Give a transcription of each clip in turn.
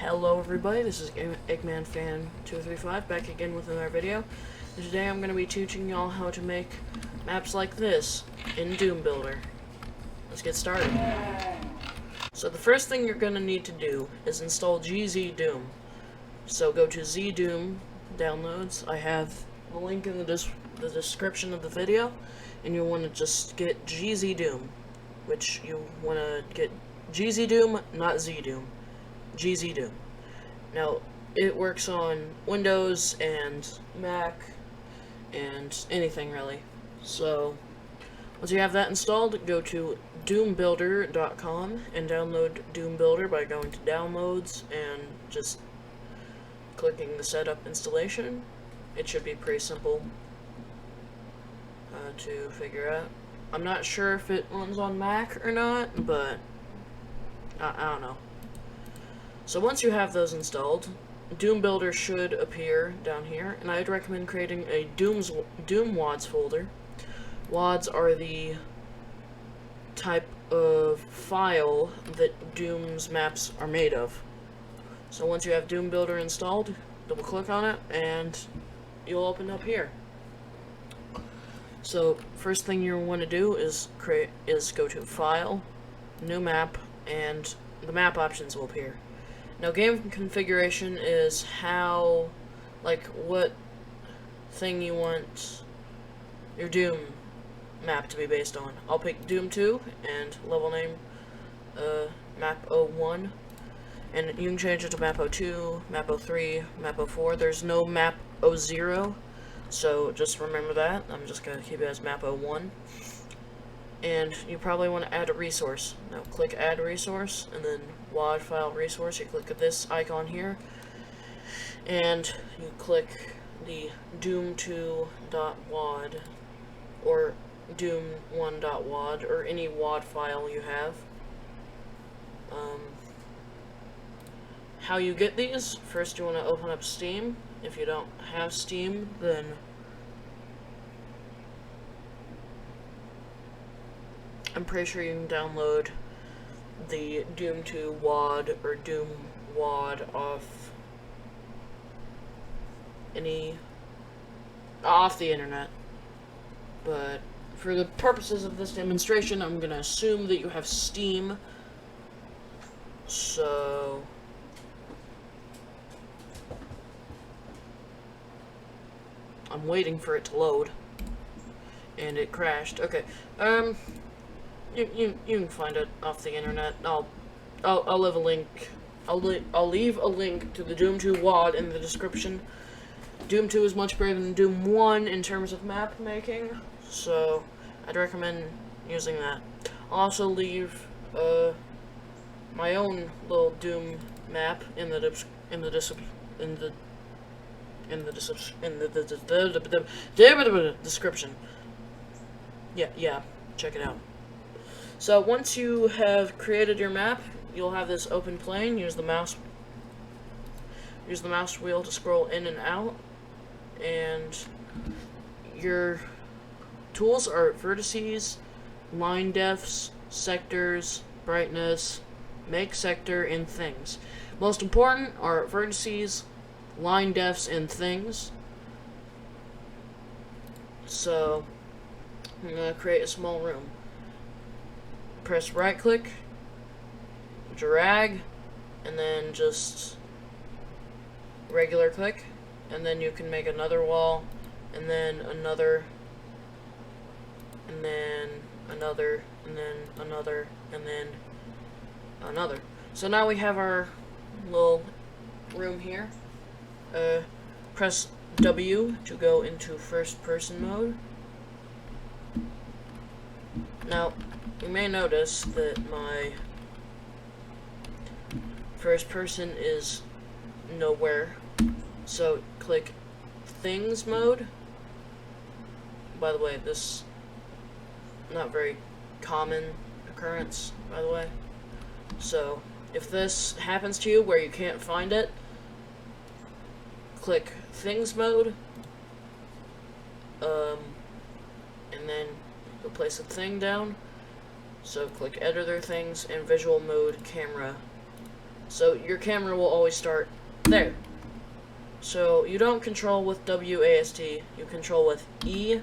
Hello everybody, this is EggmanFan235 back again with another video. And today I'm going to be teaching y'all how to make maps like this in Doom Builder. Let's get started. So the first thing you're going to need to do is install GZDoom. So go to ZDoom downloads. I have the link in the description of the video, and you'll want to just get GZDoom, which you want to get GZDoom, not ZDoom. GZDoom. Now, it works on Windows and Mac and anything really. So, once you have that installed, go to doombuilder.com and download Doom Builder by going to Downloads and just clicking the Setup installation. It should be pretty simple to figure out. I'm not sure if it runs on Mac or not, but I don't know. So once you have those installed, Doom Builder should appear down here, and I'd recommend creating a Doom WADs folder. WADs are the type of file that Doom's maps are made of. So once you have Doom Builder installed, double click on it, and you'll open up here. So first thing you want to do is go to File, New Map, and the map options will appear. Now, game configuration is how, what thing you want your Doom map to be based on. I'll pick Doom 2 and level name map 01, and you can change it to map 02, map 03, map 04. There's no map 00, so just remember that. I'm just going to keep it as map 01. And you probably want to add a resource. Now click add resource, and then WAD file resource. You click at this icon here, and you click the doom2.wad or doom1.wad or any WAD file you have. How you get these? First you want to open up Steam. If you don't have Steam, then I'm pretty sure you can download the Doom 2 WAD or Doom WAD off the internet. But for the purposes of this demonstration, I'm gonna assume that you have Steam. So I'm waiting for it to load, and it crashed. Okay. You can find it off the internet. I'll leave a link. I'll leave a link to the Doom 2 WAD in the description. Doom 2 is much better than Doom 1 in terms of map making, so I'd recommend using that. I'll also leave my own little Doom map in the description. Yeah, check it out. So once you have created your map, you'll have this open plane. Use the mouse wheel to scroll in and out, and your tools are vertices, line depths, sectors, brightness, make sector, and things. Most important are vertices, line depths, and things. So I'm gonna create a small room. Press right click, drag, and then just regular click, and then you can make another wall, and then another, and then another, and then another, and then another. So now we have our little room here. Press W to go into first person mode. Now, you may notice that my first person is nowhere, so click Things mode. By the way, this not very common occurrence, by the way. So, if this happens to you where you can't find it, click Things mode, and then you'll place a thing down. So click Editor Things and Visual Mode Camera So your camera will always start there. So you don't control with WASD, you control with E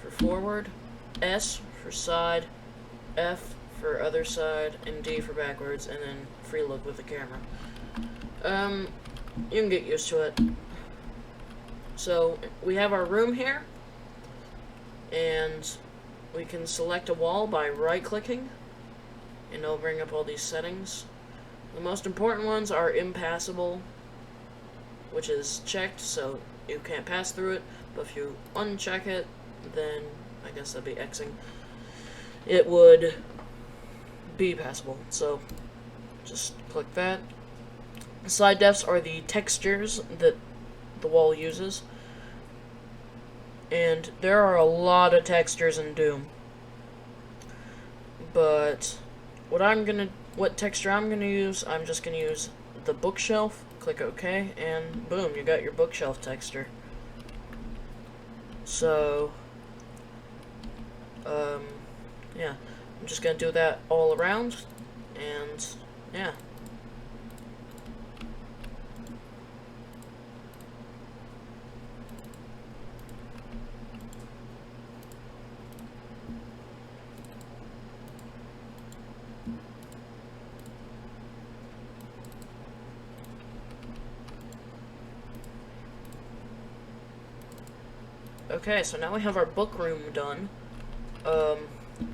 for forward, S for side, F for other side, and D for backwards, and then freeload with the camera. You can get used to it. So we have our room here, and we can select a wall by right-clicking, and it'll bring up all these settings. The most important ones are impassable, which is checked, so you can't pass through it, but if you uncheck it, then I guess that'd be Xing. It would be passable, so just click that. Side defs are the textures that the wall uses, and there are a lot of textures in Doom, but what texture I'm gonna use, I'm just gonna use the bookshelf. Click OK, and boom, you got your bookshelf texture. So yeah, I'm just gonna do that all around, and yeah. Okay, so now we have our book room done.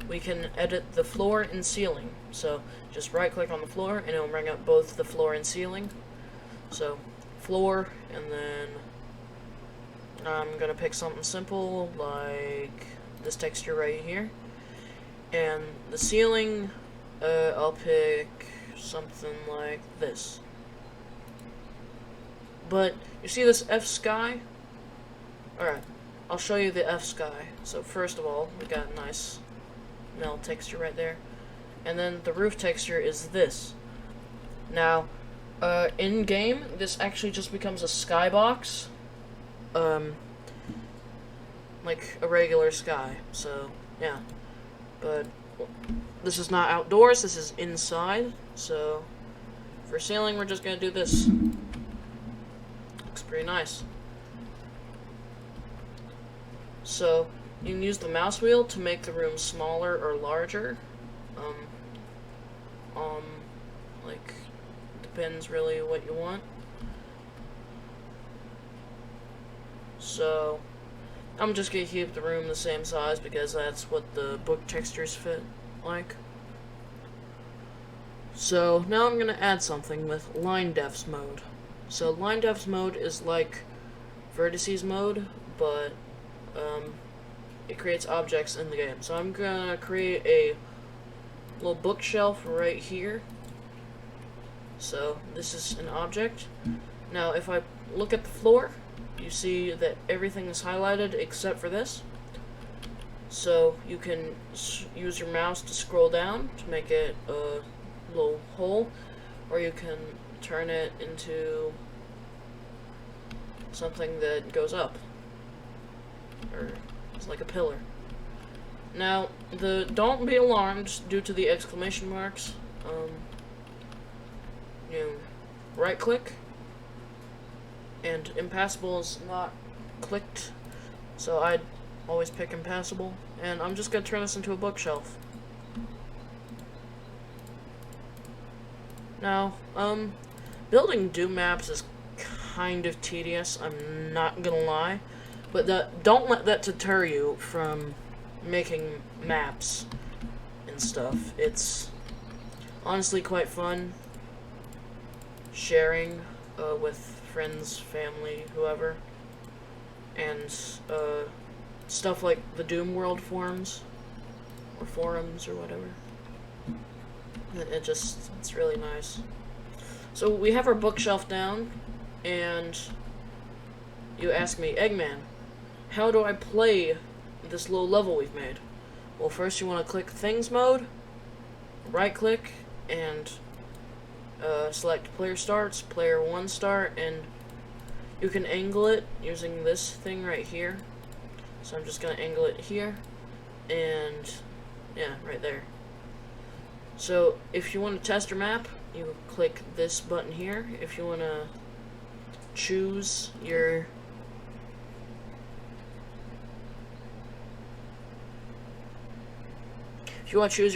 We can edit the floor and ceiling. So just right click on the floor and it'll bring up both the floor and ceiling. So floor, and then I'm gonna pick something simple like this texture right here. And the ceiling, I'll pick something like this. But you see this F sky? Alright, I'll show you the F sky. So first of all, we got a nice metal texture right there. And then the roof texture is this. Now, in game, this actually just becomes a skybox. Like a regular sky. So, yeah. But this is not outdoors, this is inside. So, for ceiling, we're just gonna do this. Looks pretty nice. So, you can use the mouse wheel to make the room smaller or larger. Like, depends really what you want. So, I'm just gonna keep the room the same size because that's what the book textures fit like. So, now I'm gonna add something with line defs mode. So, line defs mode is like vertices mode, but it creates objects in the game. So I'm gonna create a little bookshelf right here. So this is an object. Now if I look at the floor, you see that everything is highlighted except for this. So you can use your mouse to scroll down to make it a little hole, or you can turn it into something that goes up, or it's like a pillar. Now, don't be alarmed due to the exclamation marks. You right click, and impassable is not clicked, so I'd always pick impassable, and I'm just gonna turn this into a bookshelf. Now, building Doom maps is kind of tedious, I'm not gonna lie, but don't let that deter you from making maps and stuff. It's honestly quite fun sharing with friends, family, whoever, and stuff like the Doom World forums or whatever. It's really nice. So we have our bookshelf down, and you ask me, Eggman, how do I play this little level we've made? Well, first you want to click Things Mode, right click, and select Player Starts, Player 1 Start, and you can angle it using this thing right here. So I'm just going to angle it here, and yeah, right there. So if you want to test your map, you click this button here if you want to choose your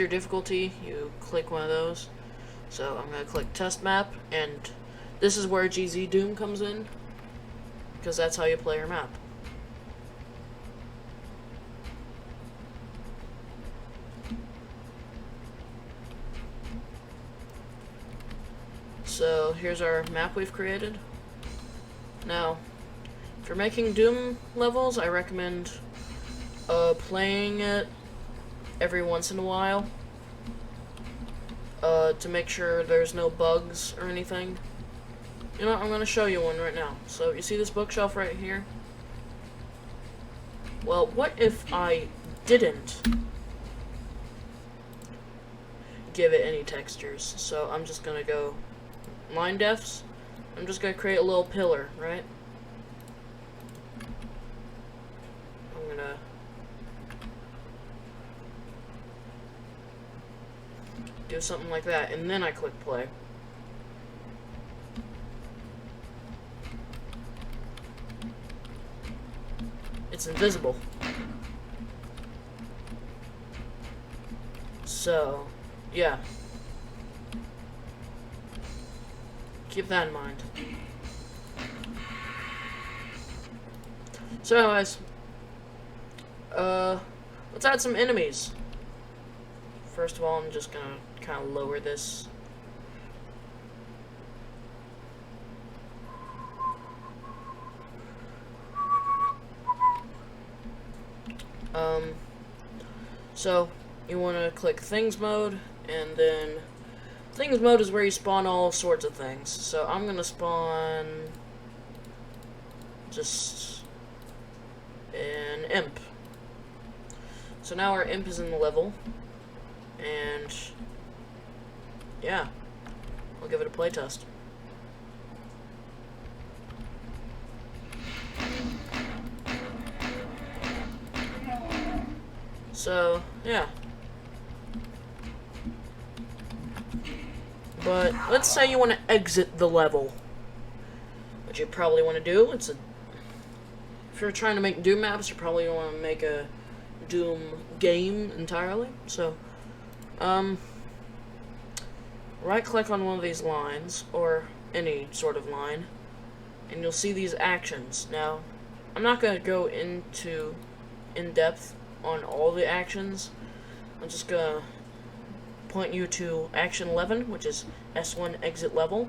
difficulty, you click one of those. So I'm going to click test map, and this is where GZ Doom comes in, because that's how you play your map. So here's our map we've created. Now, if you're making Doom levels, I recommend playing it every once in a while to make sure there's no bugs or anything. You know, I'm going to show you one right now. So you see this bookshelf right here? Well, what if I didn't give it any textures? So I'm just going to go line defs. I'm just going to create a little pillar, right? I'm going to do something like that, and then I click play. It's invisible. So, yeah. Keep that in mind. So anyways, let's add some enemies. First of all, I'm just gonna kind of lower this. So you want to click things mode, and then things mode is where you spawn all sorts of things. So I'm gonna spawn just an imp. So now our imp is in the level, and yeah, I'll give it a playtest. So, yeah. But let's say you want to exit the level. What you probably want to do, if you're trying to make Doom maps, you probably want to make a Doom game entirely. So, right click on one of these lines, or any sort of line, and you'll see these actions. Now, I'm not going to go into in-depth on all the actions. I'm just gonna point you to action 11, which is S1 exit level.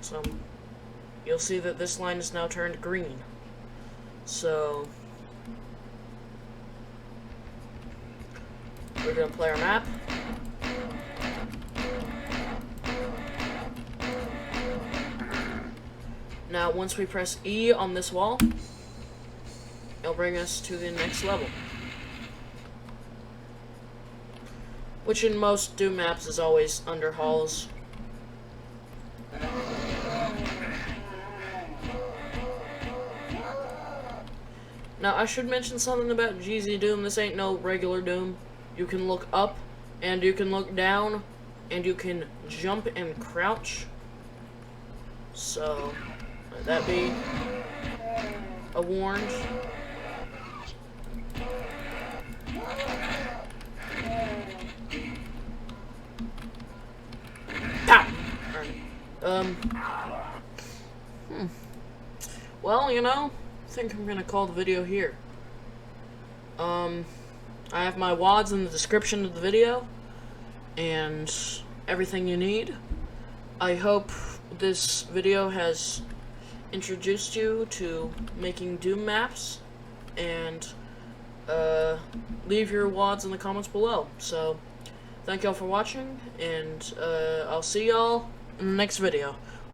So you'll see that this line is now turned green. So we're gonna play our map. Now once we press E on this wall, it'll bring us to the next level. Which in most Doom maps is always under halls. Now I should mention something about GZ Doom. This ain't no regular Doom. You can look up, and you can look down, and you can jump and crouch. So, let that be a warned. Well, you know, I think I'm gonna call the video here. I have my WODs in the description of the video, and everything you need. I hope this video has introduced you to making Doom maps, and leave your WODs in the comments below. So, thank y'all for watching, and I'll see y'all in the next video.